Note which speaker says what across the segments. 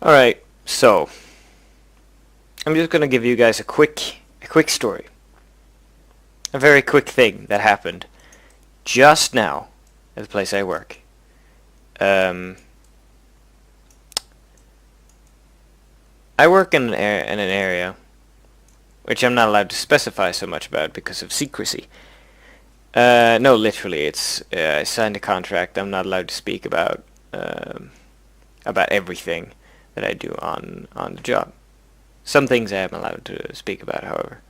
Speaker 1: Alright, so I'm just gonna give you guys a quick story. A very quick thing that happened just now at the place I work. I work in an area which I'm not allowed to specify so much about because of secrecy. No, literally, it's I signed a contract. I'm not allowed to speak about everything that I do on the job. Some things I am allowed to speak about, however.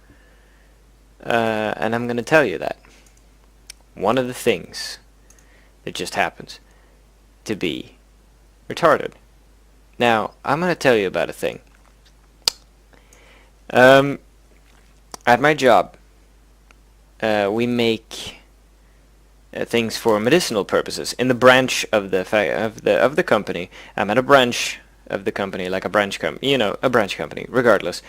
Speaker 1: And I'm going to tell you that one of the things that just happens to be retarded. Now, I'm going to tell you about a thing. At my job, we make things for medicinal purposes. In the branch of the company, I'm at a branch of the company, like a branch company, a branch company. Regardless,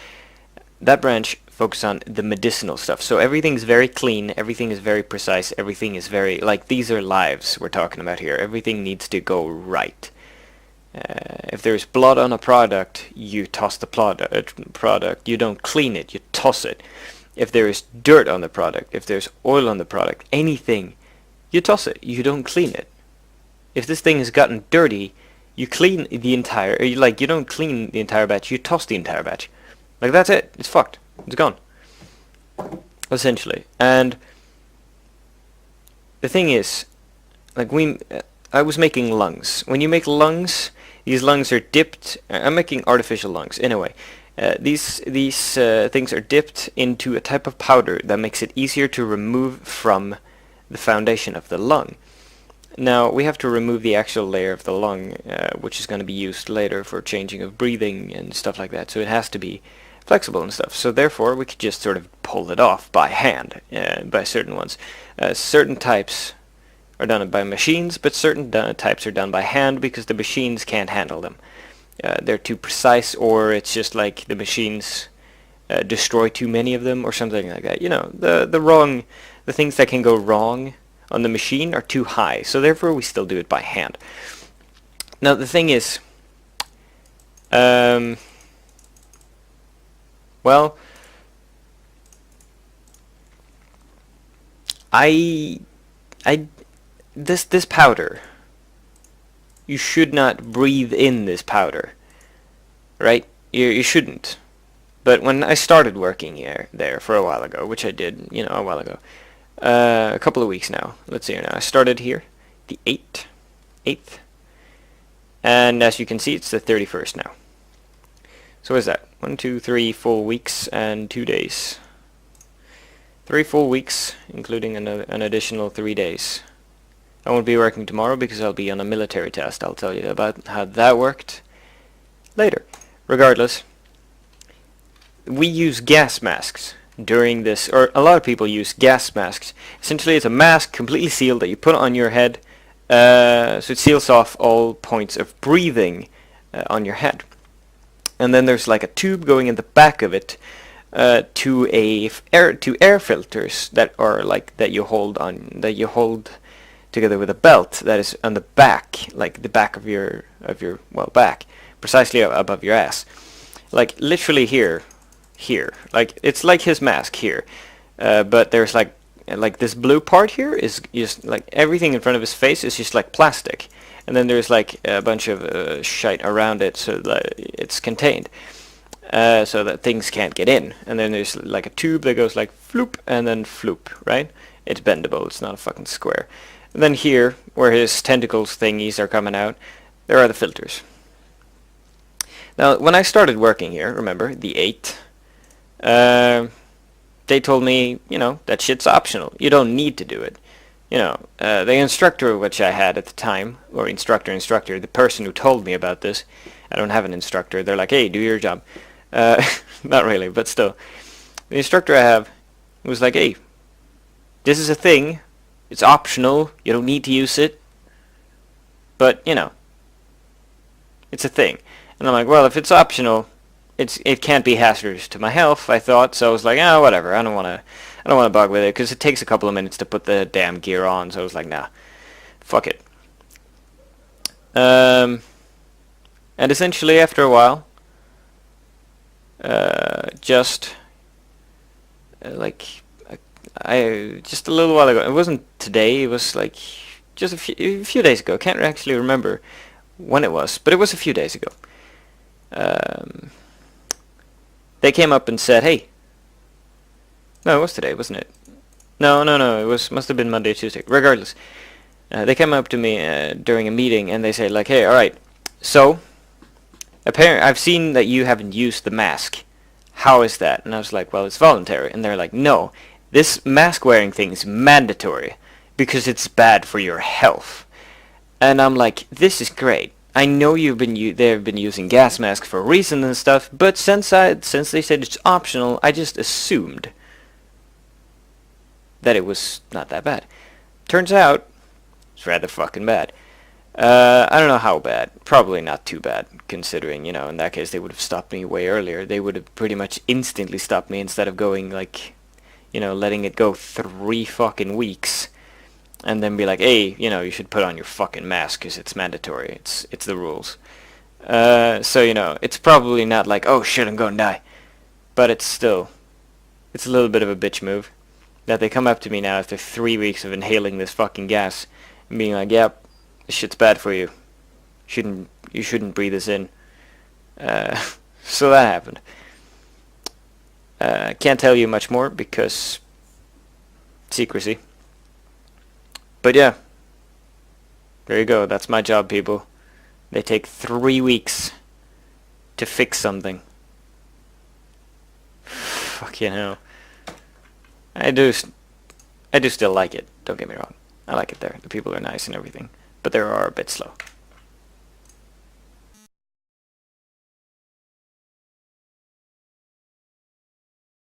Speaker 1: that branch focuses on the medicinal stuff. So everything's very clean. Everything is very precise. Everything is very these are lives we're talking about here. Everything needs to go right. If there's blood on a product, you toss the product. You don't clean it, you toss it. If there is dirt on the product, if there's oil on the product, anything, you toss it. You don't clean it. If this thing has gotten dirty, you clean the entire... you don't clean the entire batch, you toss the entire batch. That's it. It's fucked. It's gone. Essentially. And the thing is, I was making lungs. When you make lungs... These lungs are dipped. I'm making artificial lungs. Anyway, these things are dipped into a type of powder that makes it easier to remove from the foundation of the lung. Now, we have to remove the actual layer of the lung, which is going to be used later for changing of breathing and stuff like that. So it has to be flexible and stuff. So therefore, we could just sort of pull it off by hand, by certain ones. Certain types are done by machines, but certain types are done by hand because the machines can't handle them. They're too precise, or it's just like the machines destroy too many of them, or something like that. The things that can go wrong on the machine are too high, so therefore we still do it by hand. Now the thing is, well, this powder, you should not breathe in this powder, right? You shouldn't. But when I started working there for a while ago, which I did, a while ago, a couple of weeks now. Let's see here now. I started here the 8th, and as you can see, it's the 31st now. So what is that? 1, 2, 3 full weeks and 2 days. 3 full weeks, including an additional 3 days. I won't be working tomorrow because I'll be on a military test. I'll tell you about how that worked later. Regardless, we use gas masks during this, or a lot of people use gas masks. Essentially, it's a mask completely sealed that you put on your head, so it seals off all points of breathing on your head. And then there's like a tube going in the back of it to air filters that are that you hold together with a belt that is on the back, like the back of your back, precisely above your ass, literally here, it's like his mask here, but there's like this blue part here is just everything in front of his face is just like plastic, and then there's a bunch of shite around it so that it's contained, so that things can't get in, and then there's a tube that goes floop and then floop, right? It's bendable, it's not a fucking square. And then here, where his tentacles thingies are coming out, there are the filters. Now, when I started working here, remember, the 8th, they told me, that shit's optional. You don't need to do it. The instructor which I had at the time, or instructor, the person who told me about this, I don't have an instructor, they're like, hey, do your job. Not really, but still. The instructor I have was like, hey, this is a thing. It's optional. You don't need to use it. But, it's a thing. And I'm like, well, if it's optional, it can't be hazardous to my health, I thought. So I was like, whatever. I don't want to bug with it because it takes a couple of minutes to put the damn gear on. So I was like, nah, fuck it. And essentially, after a while, just like just a little while ago. It wasn't today. It was like just a few days ago. Can't actually remember when it was, but it was a few days ago. They came up and said, "Hey." No, it was today, wasn't it? No. It must have been Monday, Tuesday. Regardless, they came up to me during a meeting and they said, like, "Hey, all right. So, apparently, I've seen that you haven't used the mask. How is that?" And I was like, "Well, it's voluntary." And they're like, "No, this mask wearing thing is mandatory because it's bad for your health." And I'm like, "This is great. I know they've been using gas masks for a reason and stuff, but since they said it's optional, I just assumed that it was not that bad. Turns out it's rather fucking bad. I don't know how bad. Probably not too bad, considering, in that case they would have stopped me way earlier. They would have pretty much instantly stopped me instead of going, like, letting it go 3 fucking weeks. And then be like, "Hey, you should put on your fucking mask because it's mandatory. It's the rules." So, it's probably not like, "Oh shit, I'm gonna die." But it's a little bit of a bitch move. That they come up to me now after 3 weeks of inhaling this fucking gas and being like, "Yep, this shit's bad for you. You shouldn't breathe this in." So that happened. Can't tell you much more because secrecy. But yeah, there you go. That's my job, people. They take 3 weeks to fix something. Fucking hell. I do still like it. Don't get me wrong. I like it there. The people are nice and everything, but they are a bit slow.